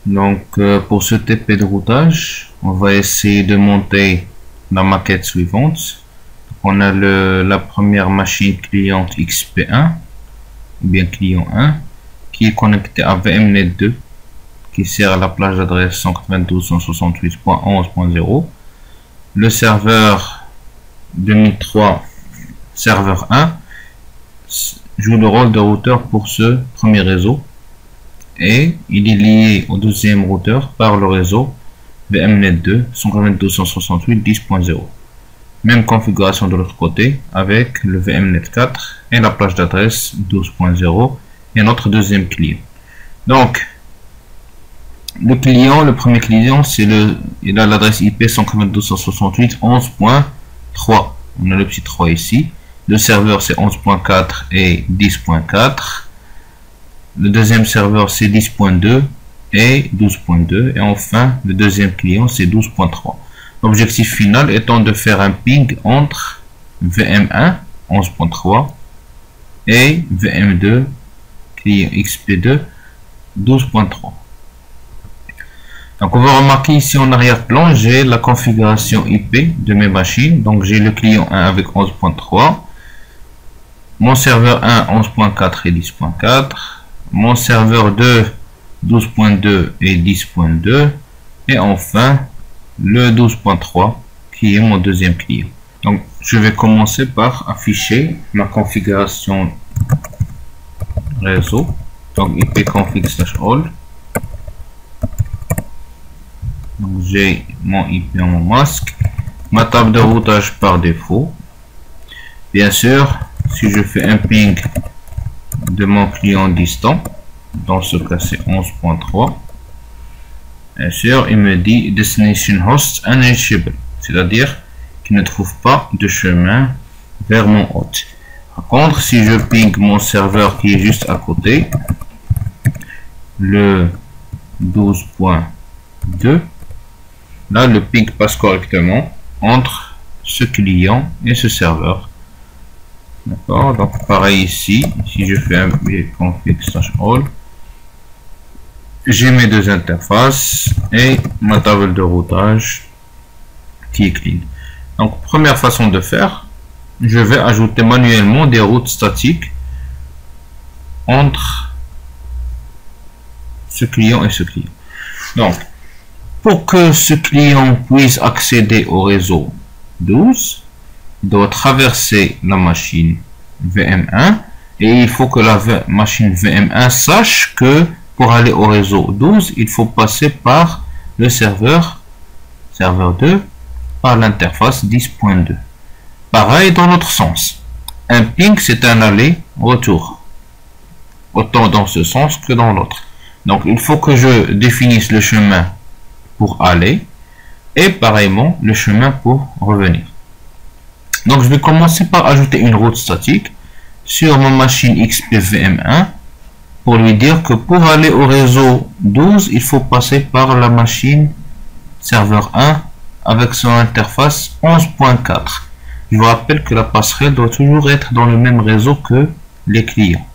Donc pour ce TP de routage, on va essayer de monter la maquette suivante. On a la première machine cliente XP1 ou bien client 1 qui est connectée à VMnet 2 qui sert à la plage d'adresse 192.168.11.0. Le serveur 2003 serveur 1 joue le rôle de routeur pour ce premier réseau et il est lié au deuxième routeur par le réseau VMnet 2 192.168.10.0. Même configuration de l'autre côté avec le VMnet 4 et la plage d'adresse 12.0 et notre deuxième client. Donc le premier client, il a l'adresse IP 192.168.11.3. On a le petit 3 ici. Le serveur c'est 11.4 et 10.4. Le deuxième serveur c'est 10.2 et 12.2. Et enfin, le deuxième client c'est 12.3. L'objectif final étant de faire un ping entre VM1 11.3 et VM2 client XP2 12.3. Donc on va remarquer ici en arrière-plan, j'ai la configuration IP de mes machines. Donc j'ai le client 1 avec 11.3, mon serveur 1 11.4 et 10.4, mon serveur 2 12.2 et 10.2 et enfin le 12.3 qui est mon deuxième client. Donc je vais commencer par afficher ma configuration réseau. Donc ipconfig/all. Donc j'ai mon IP en mon masque, ma table de routage par défaut. Bien sûr, si je fais un ping de mon client distant, dans ce cas c'est 11.3, bien sûr il me dit destination host unreachable, c'est-à-dire qu'il ne trouve pas de chemin vers mon hôte. Par contre, si je ping mon serveur qui est juste à côté, le 12.2, là le ping passe correctement entre ce client et ce serveur. D'accord, donc pareil ici, si je fais un config/all, j'ai mes deux interfaces et ma table de routage qui est clean. Donc première façon de faire, je vais ajouter manuellement des routes statiques entre ce client et ce client. Donc pour que ce client puisse accéder au réseau 12, il doit traverser la machine VM1 et il faut que la machine VM1 sache que pour aller au réseau 12, il faut passer par le serveur 2 par l'interface 10.2. Pareil dans l'autre sens. Un ping c'est un aller-retour, autant dans ce sens que dans l'autre. Donc il faut que je définisse le chemin pour aller et pareillement le chemin pour revenir. Donc je vais commencer par ajouter une route statique sur ma machine XPVM1 pour lui dire que pour aller au réseau 12 il faut passer par la machine serveur 1 avec son interface 11.4. Je vous rappelle que la passerelle doit toujours être dans le même réseau que les clients.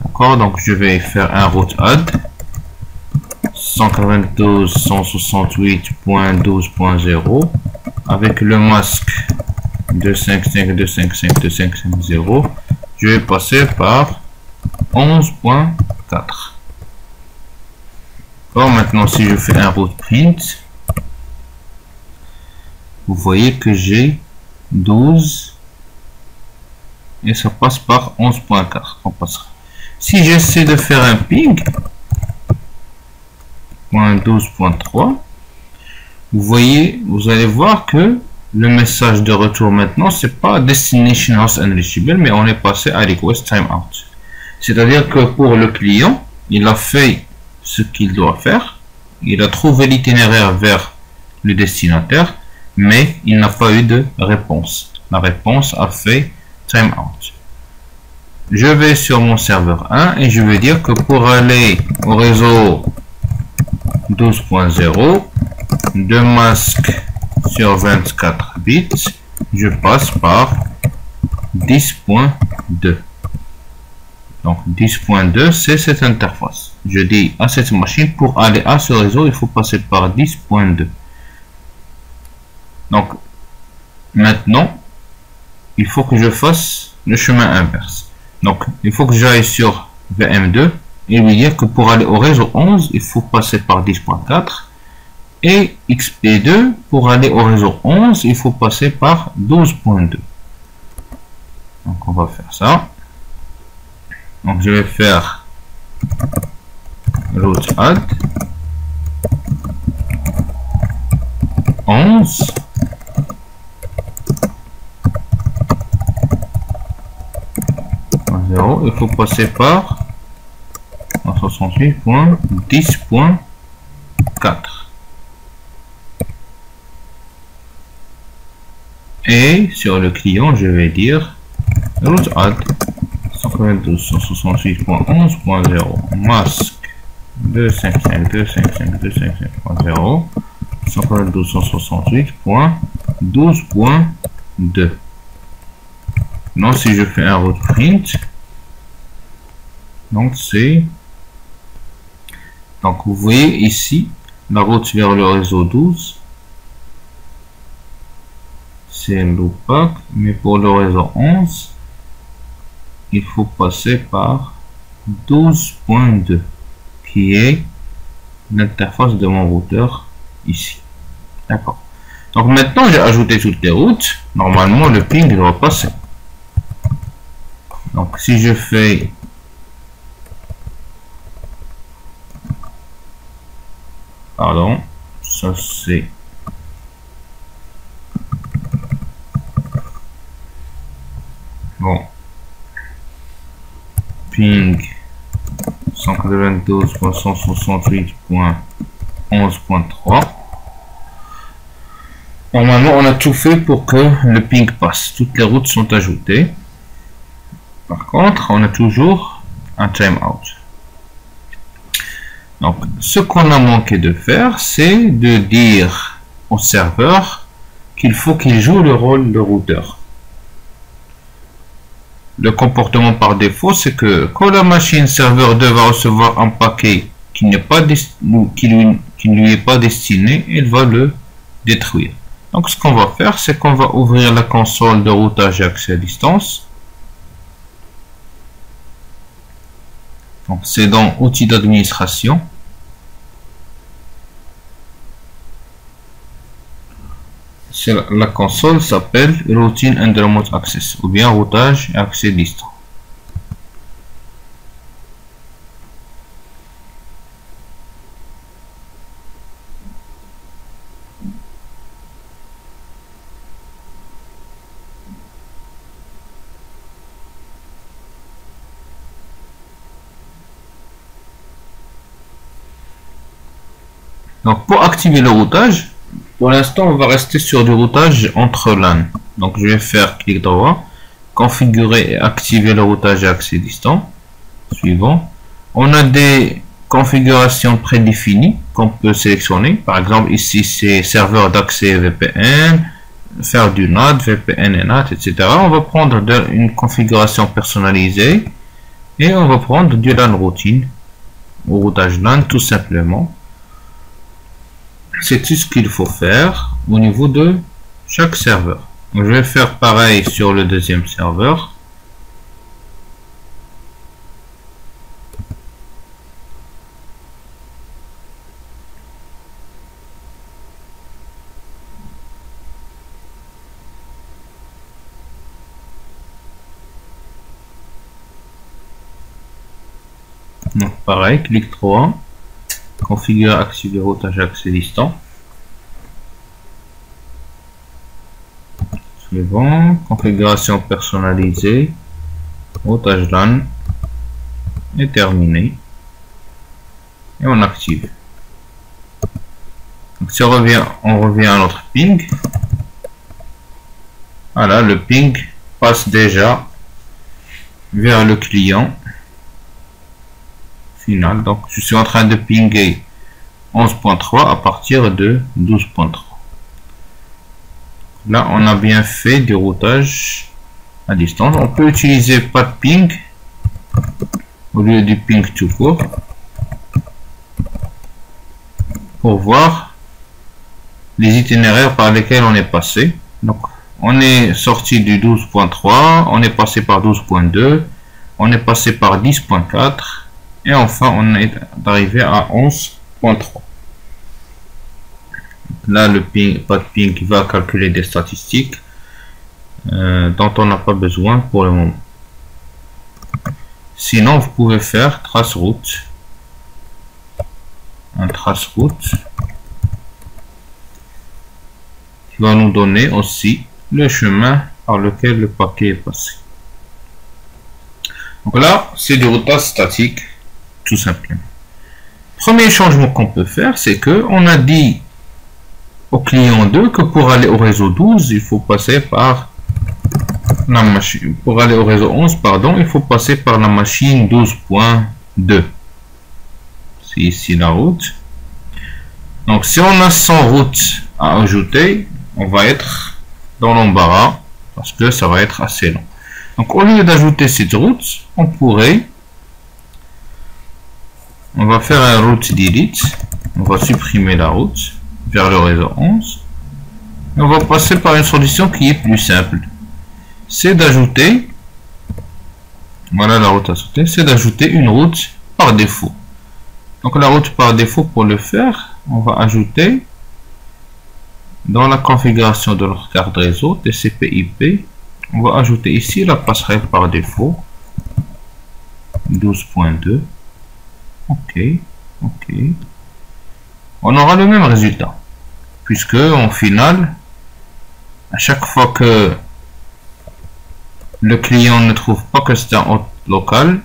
D'accord, donc je vais faire un route add 192.168.12.0 avec le masque 255.255.255.0. Je vais passer par 11.4. Bon, maintenant si je fais un route print, vous voyez que j'ai 12 et ça passe par 11.4. On passera. Si j'essaie de faire un ping 12.3, vous allez voir que le message de retour maintenant c'est pas destination host unreachable, mais on est passé à request timeout. C'est-à-dire que pour le client, il a fait ce qu'il doit faire, il a trouvé l'itinéraire vers le destinataire, mais il n'a pas eu de réponse. La réponse a fait timeout. Je vais sur mon serveur 1 et je vais dire que pour aller au réseau 12.0 de masque sur 24 bits, je passe par 10.2. Donc 10.2, c'est cette interface. Je dis à cette machine, pour aller à ce réseau, il faut passer par 10.2. Donc maintenant, il faut que je fasse le chemin inverse. Donc il faut que j'aille sur VM2 et lui dire que pour aller au réseau 11, il faut passer par 10.4. Et XP2, pour aller au réseau 11, il faut passer par 12.2. Donc on va faire ça. Donc je vais faire route add 11 0, il faut passer par 168.10.4 et sur le client je vais dire route add 192.168.11.0 masque 255.255.255.0 192.168.12.2. Non, si je fais un route print, donc c'est, donc vous voyez ici la route vers le réseau 12, c'est l'OPAC, mais pour le réseau 11 il faut passer par 12.2 qui est l'interface de mon routeur ici. D'accord. Donc maintenant j'ai ajouté toutes les routes, normalement le ping doit passer. Donc si je fais pardon, ça c'est bon, ping 192.168.11.3. Normalement on a tout fait pour que le ping passe, toutes les routes sont ajoutées. Par contre on a toujours un timeout. Donc ce qu'on a manqué de faire, c'est de dire au serveur qu'il faut qu'il joue le rôle de routeur. Le comportement par défaut, c'est que quand la machine serveur 2 va recevoir un paquet qui ne lui est pas destiné, il va le détruire. Donc ce qu'on va faire, c'est qu'on va ouvrir la console de routage et accès à distance. Donc c'est dans outils d'administration. La console s'appelle Routine and Remote Access ou bien routage et accès distant. Donc pour activer le routage, pour l'instant, on va rester sur du routage entre LAN. Donc, je vais faire clic droit, configurer et activer le routage et accès distant. Suivant. On a des configurations prédéfinies qu'on peut sélectionner. Par exemple, ici, c'est serveur d'accès VPN, faire du NAT, VPN et NAT, etc. On va prendre une configuration personnalisée et on va prendre du LAN routine ou routage LAN tout simplement. C'est tout ce qu'il faut faire au niveau de chaque serveur. Donc, je vais faire pareil sur le deuxième serveur. Donc pareil, clic droit. Configurer, activer routage accès distant. Suivant, configuration personnalisée, routage LAN est terminé. Et on active. Donc si on revient à notre ping. Voilà, le ping passe déjà vers le client final. Donc je suis en train de pinguer 11.3 à partir de 12.3. Là on a bien fait du routage à distance. On peut utiliser pas de ping au lieu du ping tout court, pour voir les itinéraires par lesquels on est passé. Donc, on est sorti du 12.3, on est passé par 12.2, on est passé par 10.4, et enfin on est arrivé à 11.3. Là, le ping va calculer des statistiques dont on n'a pas besoin pour le moment. Sinon, vous pouvez faire trace route. Un trace route qui va nous donner aussi le chemin par lequel le paquet est passé. Donc là, c'est du routage statique, tout simplement. Premier changement qu'on peut faire, c'est que on a dit au client 2 que pour aller au réseau 12, il faut passer par la machine. Pour aller au réseau 11, pardon, il faut passer par la machine 12.2. C'est ici la route. Donc si on a 100 routes à ajouter, on va être dans l'embarras parce que ça va être assez long. Donc au lieu d'ajouter cette route, on va faire un route delete. On va supprimer la route vers le réseau 11. Et on va passer par une solution qui est plus simple. C'est d'ajouter, voilà la route à sauter, c'est d'ajouter une route par défaut. Donc la route par défaut, pour le faire, on va ajouter dans la configuration de notre carte réseau TCP/IP, on va ajouter ici la passerelle par défaut 12.2. Ok. On aura le même résultat, puisque en final, à chaque fois que le client ne trouve pas que c'est un hôte local,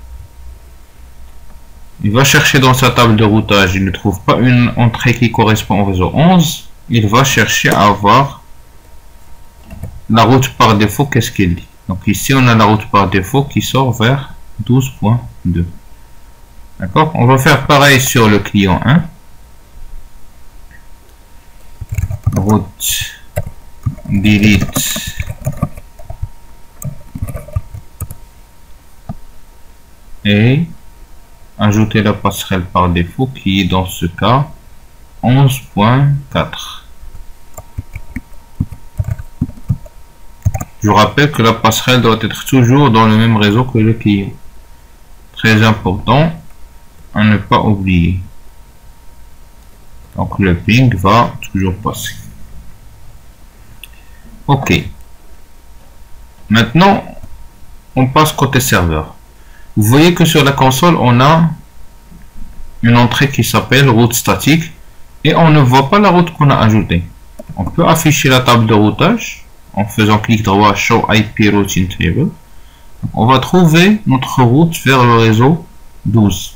il va chercher dans sa table de routage, il ne trouve pas une entrée qui correspond au réseau 11, il va chercher à avoir la route par défaut. Qu'est-ce qu'il dit? Donc ici on a la route par défaut qui sort vers 12.2. D'accord? On va faire pareil sur le client 1. Route delete et ajouter la passerelle par défaut qui est dans ce cas 11.4. Je rappelle que la passerelle doit être toujours dans le même réseau que le client. Très important à ne pas oublier. Donc le ping va toujours passer. Ok. Maintenant, on passe côté serveur. Vous voyez que sur la console, on a une entrée qui s'appelle route statique et on ne voit pas la route qu'on a ajoutée. On peut afficher la table de routage en faisant clic droit Show IP Routing Table. On va trouver notre route vers le réseau 12.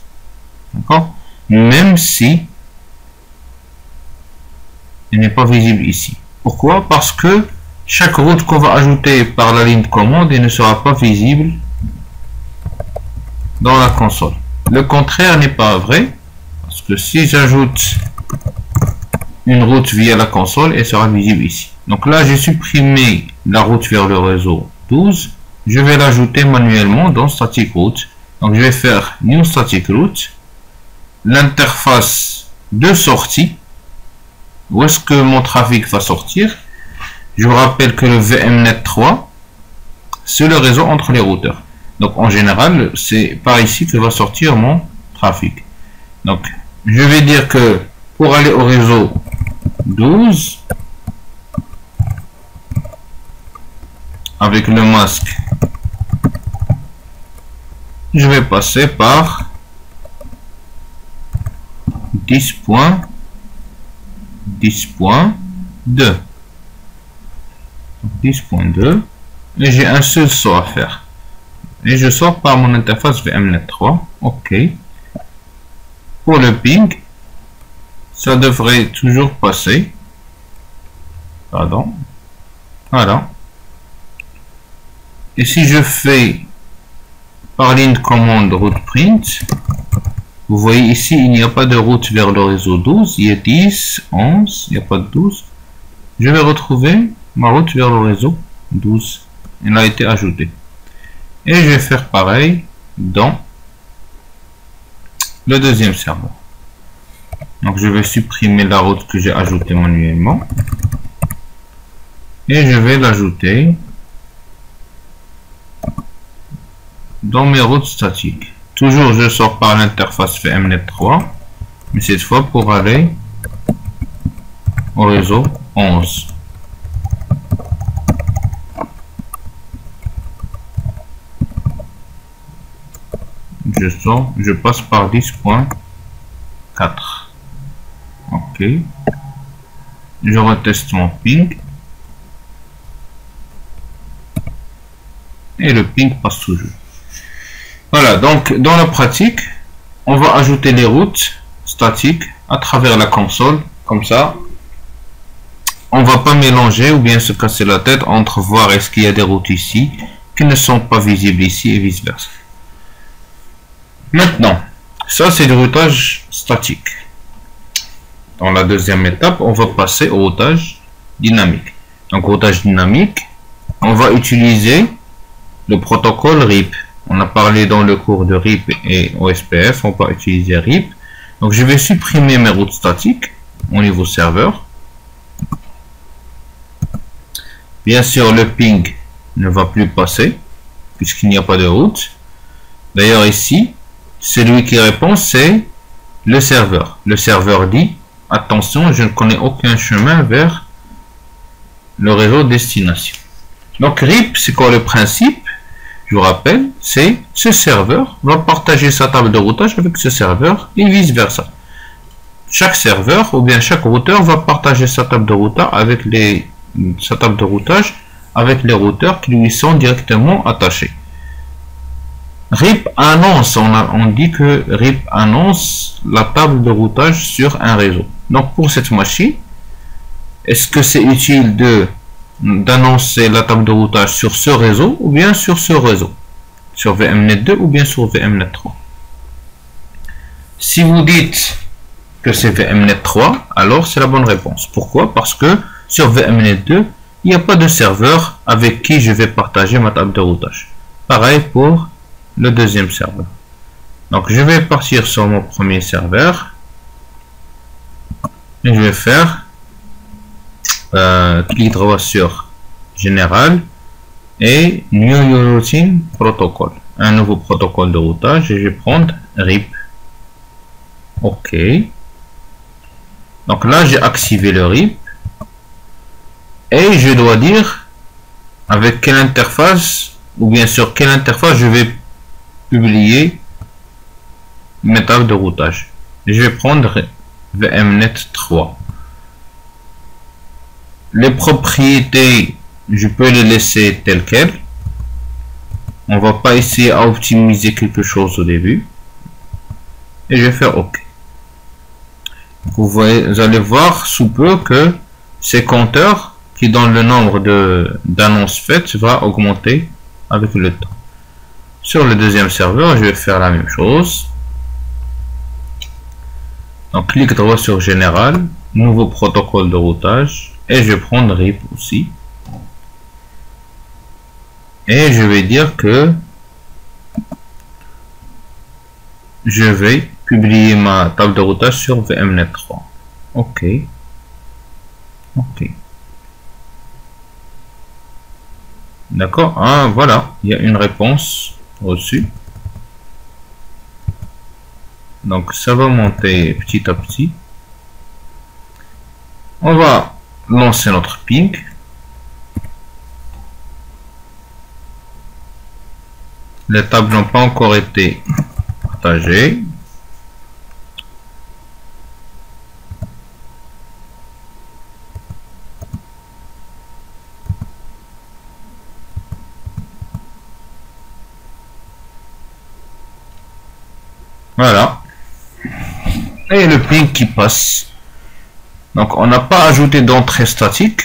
D'accord? Même si elle n'est pas visible ici. Pourquoi? Parce que chaque route qu'on va ajouter par la ligne de commande, elle ne sera pas visible dans la console. Le contraire n'est pas vrai, parce que si j'ajoute une route via la console, elle sera visible ici. Donc là, j'ai supprimé la route vers le réseau 12. Je vais l'ajouter manuellement dans Static Route. Donc je vais faire New Static Route. L'interface de sortie, où est-ce que mon trafic va sortir? Je vous rappelle que le VMnet 3, c'est le réseau entre les routeurs. Donc en général, c'est par ici que va sortir mon trafic. Donc je vais dire que pour aller au réseau 12, avec le masque, je vais passer par 10.2. Et j'ai un seul saut à faire. Et je sors par mon interface VMnet 3. OK. Pour le ping, ça devrait toujours passer. Pardon. Voilà. Et si je fais par ligne de commande route print, vous voyez ici, il n'y a pas de route vers le réseau 12. Il y a 10, 11, il n'y a pas de 12. Je vais retrouver ma route vers le réseau 12. Elle a été ajoutée. Et je vais faire pareil dans le deuxième serveur. Donc je vais supprimer la route que j'ai ajoutée manuellement et je vais l'ajouter dans mes routes statiques. Toujours je sors par l'interface VMnet3, mais cette fois pour aller au réseau 11. Je passe par 10.4. Ok. Je reteste mon ping. Et le ping passe toujours. Voilà, donc dans la pratique, on va ajouter les routes statiques à travers la console. Comme ça, on va pas mélanger ou bien se casser la tête entre voir est-ce qu'il y a des routes ici qui ne sont pas visibles ici et vice versa. Maintenant, ça c'est du routage statique. Dans la deuxième étape, on va passer au routage dynamique. Donc, routage dynamique, on va utiliser le protocole RIP. On a parlé dans le cours de RIP et OSPF, on va utiliser RIP. Donc, je vais supprimer mes routes statiques au niveau serveur. Bien sûr, le ping ne va plus passer puisqu'il n'y a pas de route. D'ailleurs, ici, celui qui répond, c'est le serveur. Le serveur dit, attention, je ne connais aucun chemin vers le réseau destination. Donc, RIP, c'est quoi le principe? Je vous rappelle, c'est ce serveur va partager sa table de routage avec ce serveur et vice versa. Chaque serveur ou bien chaque routeur va partager sa table de routage avec les routeurs qui lui sont directement attachés. RIP annonce, on dit que RIP annonce la table de routage sur un réseau. Donc pour cette machine, est-ce que c'est utile d'annoncer la table de routage sur ce réseau ou bien sur ce réseau, sur VMnet2 ou bien sur VMnet3? Si vous dites que c'est VMnet3, alors c'est la bonne réponse. Pourquoi? Parce que sur VMnet2, il n'y a pas de serveur avec qui je vais partager ma table de routage. Pareil pour le deuxième serveur. Donc je vais partir sur mon premier serveur et je vais faire clic droit sur Général et New Routing Protocol, un nouveau protocole de routage, et je vais prendre RIP. Ok. Donc là j'ai activé le RIP et je dois dire avec quelle interface ou bien sur quelle interface je vais publier mes tables de routage. Je vais prendre VMnet3. Les propriétés, je peux les laisser telles quelles. On va pas essayer à optimiser quelque chose au début. Et je vais faire OK. Vous allez voir sous peu que ces compteurs qui donnent le nombre d'annonces faites va augmenter avec le temps. Sur le deuxième serveur, je vais faire la même chose. Donc, clic droit sur Général, nouveau protocole de routage, et je vais prendre RIP aussi. Et je vais dire que je vais publier ma table de routage sur VMnet3. OK. OK. D'accord. Ah, voilà. Il y a une réponse reçue. Donc, ça va monter petit à petit. On va lancer notre ping. Les tables n'ont pas encore été partagées. Voilà. Et le ping qui passe. Donc on n'a pas ajouté d'entrée statique.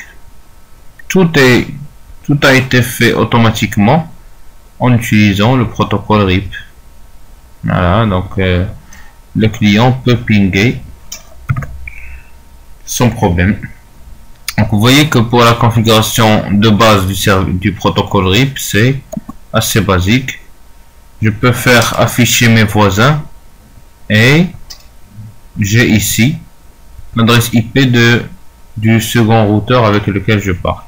Tout a été fait automatiquement en utilisant le protocole RIP. Voilà, donc le client peut pinguer sans problème. Donc vous voyez que pour la configuration de base du protocole RIP, c'est assez basique. Je peux faire afficher mes voisins Et j'ai ici l'adresse IP du second routeur avec lequel je parle.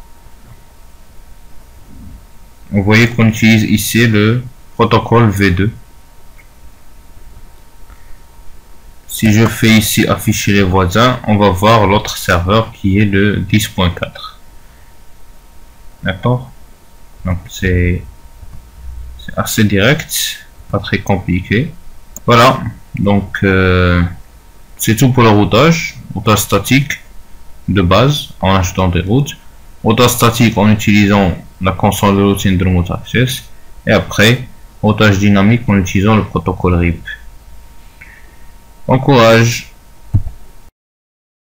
Vous voyez qu'on utilise ici le protocole V2. Si je fais ici afficher les voisins, on va voir l'autre serveur qui est le 10.4. D'accord? Donc c'est assez direct, pas très compliqué. Voilà, donc c'est tout pour le routage statique de base en achetant des routes, routage statique en utilisant la console de routing de Remote Access, et après routage dynamique en utilisant le protocole RIP. Bon courage!